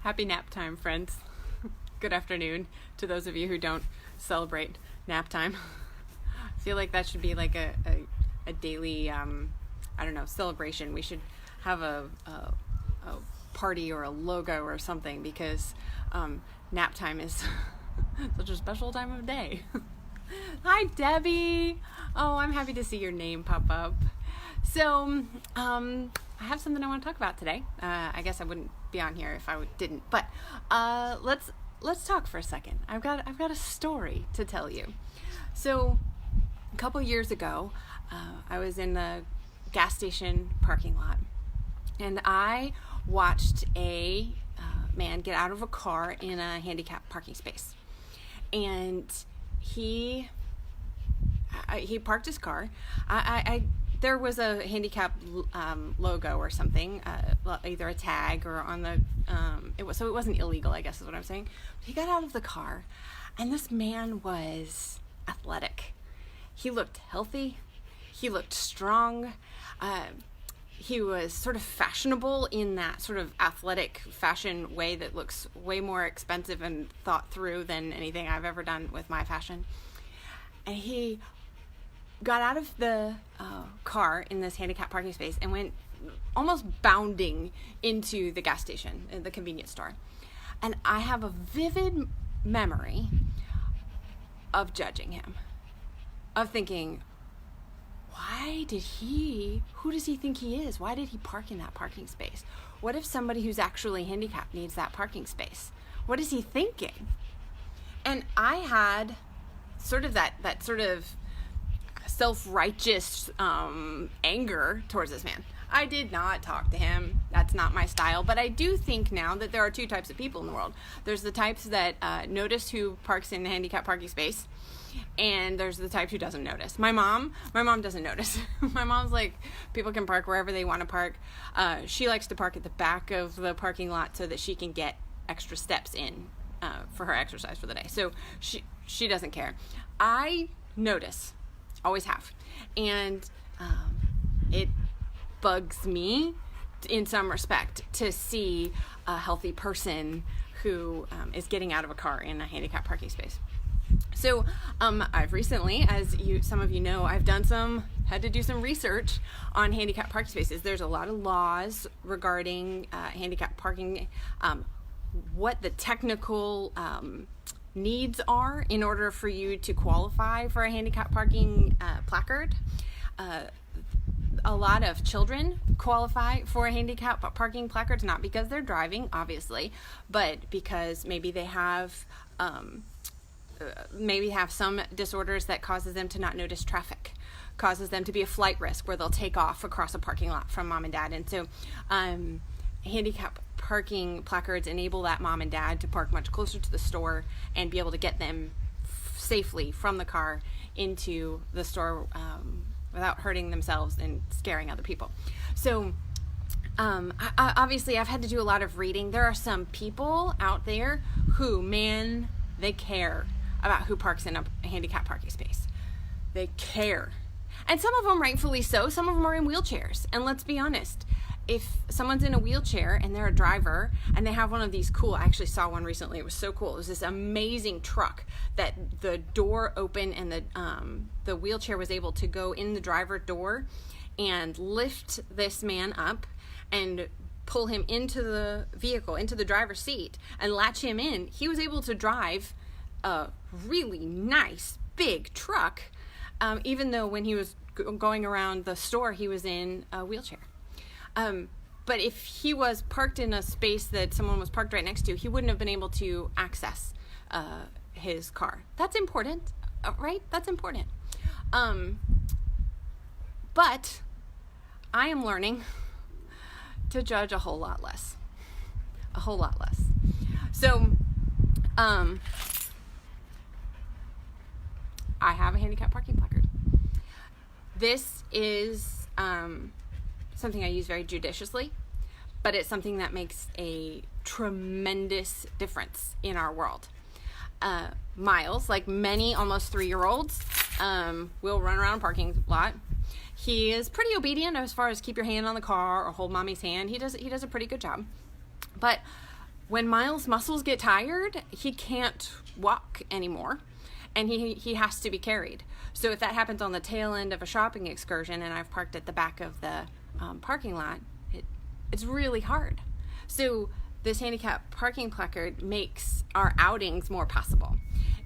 Happy nap time, friends. Good afternoon to those of you who don't celebrate nap time. I feel like that should be like a daily, celebration. We should have a party or a logo or something because nap time is such a special time of day. Hi, Debbie. Oh, I'm happy to see your name pop up. So, I have something I want to talk about today. I guess I wouldn't be on here if I didn't. But let's talk for a second. I've got a story to tell you. So, a couple years ago, I was in the gas station parking lot, and I watched a man get out of a car in a handicap parking space, and he parked his car. There was a handicap logo or something, either a tag or on the, so it wasn't illegal, I guess is what I'm saying. He got out of the car, and this man was athletic. He looked healthy. He looked strong. He was sort of fashionable in that sort of athletic fashion way that looks way more expensive and thought through than anything I've ever done with my fashion. And he got out of the car in this handicap parking space and went almost bounding into the gas station, the convenience store. And I have a vivid memory of judging him, of thinking, who does he think he is? Why did he park in that parking space? What if somebody who's actually handicapped needs that parking space? What is he thinking? And I had sort of that sort of self-righteous anger towards this man. I did not talk to him. That's not my style. But I do think now that there are two types of people in the world. There's the types that notice who parks in the handicap parking space, and there's the type who doesn't notice. My mom doesn't notice. My mom's like, people can park wherever they want to park. She likes to park at the back of the parking lot so that she can get extra steps in for her exercise for the day. So she doesn't care. I notice, always have, and it bugs me in some respect to see a healthy person who is getting out of a car in a handicap parking space. So I've recently, some of you know, I've had to do some research on handicap parking spaces. There's a lot of laws regarding handicap parking, what the technical needs are in order for you to qualify for a handicap parking placard. A lot of children qualify for a handicap parking placard, not because they're driving, obviously, but because maybe they have some disorders that causes them to not notice traffic, causes them to be a flight risk where they'll take off across a parking lot from mom and dad. And so handicap parking placards enable that mom and dad to park much closer to the store and be able to get them safely from the car into the store without hurting themselves and scaring other people. So obviously I've had to do a lot of reading. There are some people out there who, man, they care about who parks in a handicap parking space. They care. And some of them rightfully so. Some of them are in wheelchairs. And let's be honest, if someone's in a wheelchair and they're a driver and they have one of these I actually saw one recently. It was so cool. It was this amazing truck that the door opened and the wheelchair was able to go in the driver door and lift this man up and pull him into the vehicle, into the driver's seat, and latch him in. He was able to drive a really nice big truck, even though when he was going around the store, he was in a wheelchair. But if he was parked in a space that someone was parked right next to, he wouldn't have been able to access his car. That's important, right? That's important. But I am learning to judge a whole lot less. So, I have a handicap parking placard. This is something I use very judiciously, but it's something that makes a tremendous difference in our world. Miles, like many almost 3-year-olds, will run around a parking lot. He is pretty obedient as far as keep your hand on the car or hold mommy's hand. He does a pretty good job. But when Miles' muscles get tired, he can't walk anymore, and he has to be carried. So if that happens on the tail end of a shopping excursion and I've parked at the back of the parking lot, it's really hard. So this handicap parking placard makes our outings more possible.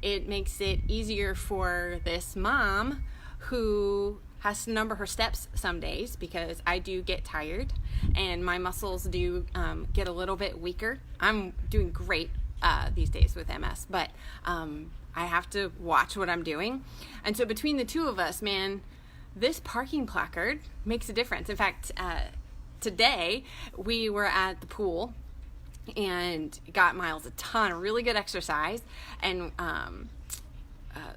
It makes it easier for this mom who has to number her steps some days, because I do get tired and my muscles do get a little bit weaker. I'm doing great these days with MS, but I have to watch what I'm doing. And so between the two of us, man, this parking placard makes a difference. In fact, today we were at the pool and got Miles a ton of really good exercise, and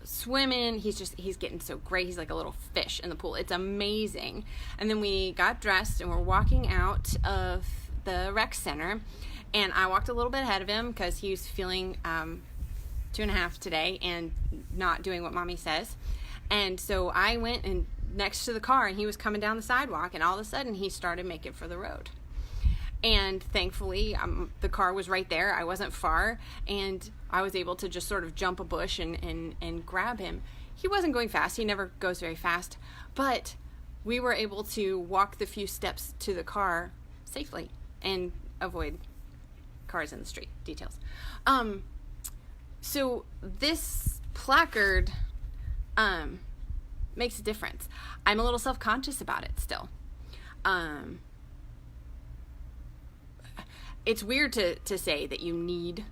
swimming. He's getting so great. He's like a little fish in the pool. It's amazing. And then we got dressed and we're walking out of the rec center, and I walked a little bit ahead of him because he was feeling 2.5 today and not doing what mommy says. And so I went and next to the car, and he was coming down the sidewalk, and all of a sudden he started making for the road. And thankfully, the car was right there. I wasn't far, and I was able to just sort of jump a bush and grab him. He wasn't going fast. He never goes very fast. But we were able to walk the few steps to the car safely and avoid cars in the street. Details. So this placard makes a difference. I'm a little self-conscious about it still. It's weird to say that you need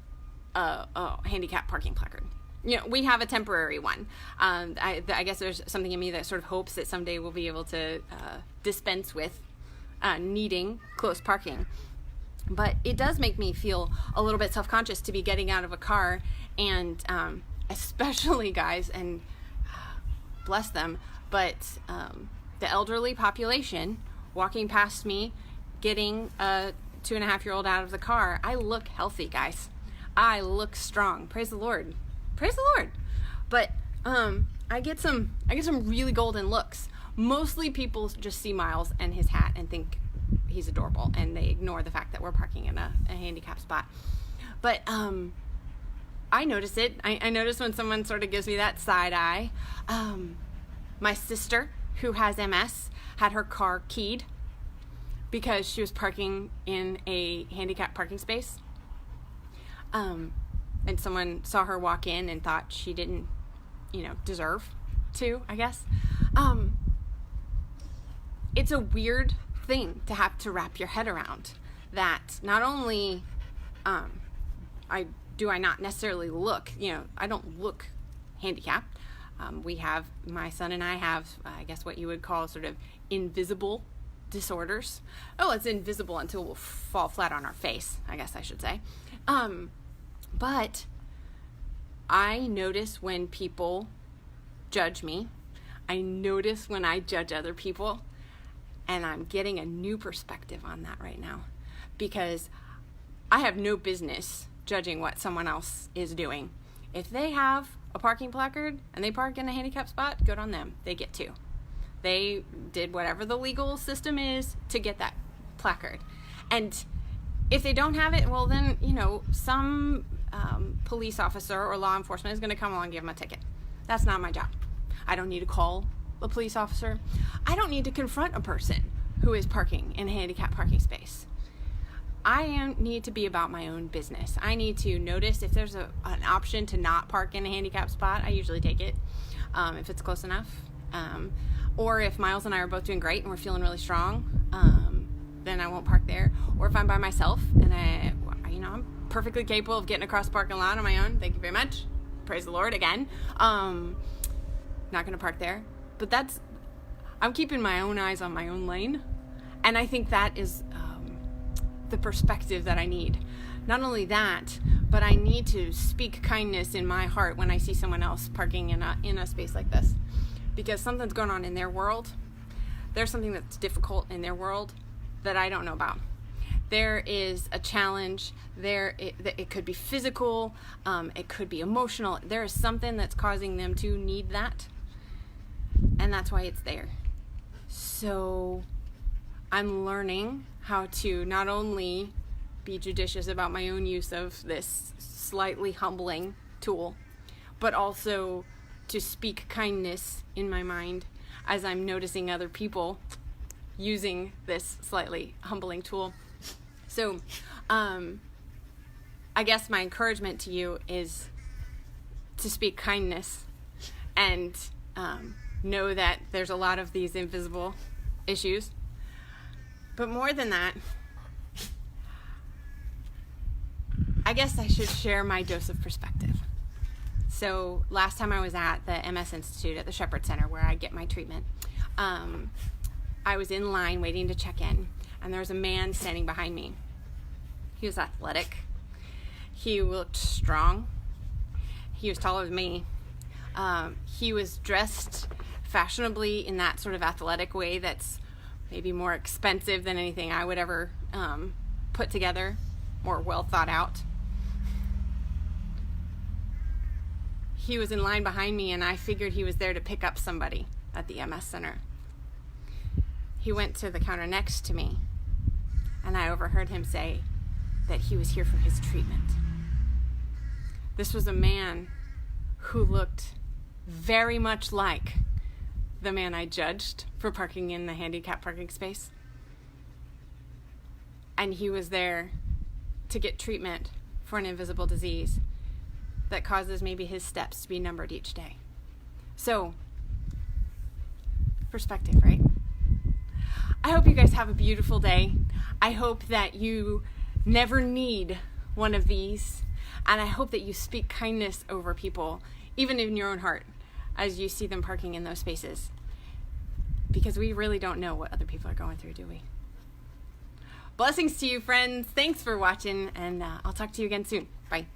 a handicap parking placard. You know, we have a temporary one. I guess there's something in me that sort of hopes that someday we'll be able to dispense with needing close parking. But it does make me feel a little bit self-conscious to be getting out of a car, and especially guys, and bless them, but the elderly population walking past me, getting a 2.5-year-old out of the car. I look healthy, guys. I look strong. Praise the Lord. Praise the Lord. But I get some really golden looks. Mostly people just see Miles and his hat and think he's adorable, and they ignore the fact that we're parking in a handicap spot. But I notice it. I notice when someone sort of gives me that side eye. My sister, who has MS, had her car keyed because she was parking in a handicap parking space. And someone saw her walk in and thought she didn't, deserve to, I guess. It's a weird thing to have to wrap your head around, that not only I not necessarily look, I don't look handicapped. My son and I have, I guess what you would call sort of invisible disorders. Oh, it's invisible until we'll fall flat on our face, I guess I should say. But I notice when people judge me. I notice when I judge other people, and I'm getting a new perspective on that right now, because I have no business judging what someone else is doing. If they have a parking placard and they park in a handicap spot, good on them. They get to. They did whatever the legal system is to get that placard. And if they don't have it, well then, some police officer or law enforcement is going to come along and give them a ticket. That's not my job. I don't need to call a police officer. I don't need to confront a person who is parking in a handicapped parking space. I need to be about my own business. I need to notice if there's an option to not park in a handicapped spot. I usually take it if it's close enough. Or if Miles and I are both doing great and we're feeling really strong, then I won't park there. Or if I'm by myself and I'm perfectly capable of getting across the parking lot on my own. Thank you very much. Praise the Lord again. Not going to park there. But I'm keeping my own eyes on my own lane. And I think that is the perspective that I need. Not only that, but I need to speak kindness in my heart when I see someone else parking in a space like this. Because something's going on in their world. There's something that's difficult in their world that I don't know about. There is a challenge. It could be physical. It could be emotional. There is something that's causing them to need that. And that's why it's there. So I'm learning how to not only be judicious about my own use of this slightly humbling tool, but also to speak kindness in my mind as I'm noticing other people using this slightly humbling tool. So I guess my encouragement to you is to speak kindness and know that there's a lot of these invisible issues. But more than that, I guess I should share my dose of perspective. So last time I was at the MS Institute at the Shepherd Center where I get my treatment, I was in line waiting to check in, and there was a man standing behind me. He was athletic. He looked strong. He was taller than me. He was dressed fashionably in that sort of athletic way that's maybe more expensive than anything I would ever put together, more well thought out. He was in line behind me, and I figured he was there to pick up somebody at the MS Center. He went to the counter next to me, and I overheard him say that he was here for his treatment. This was a man who looked very much like the man I judged for parking in the handicap parking space. And he was there to get treatment for an invisible disease that causes maybe his steps to be numbered each day. So, perspective, right? I hope you guys have a beautiful day. I hope that you never need one of these. And I hope that you speak kindness over people, even in your own heart, as you see them parking in those spaces. Because we really don't know what other people are going through, do we? Blessings to you, friends. Thanks for watching, and I'll talk to you again soon. Bye.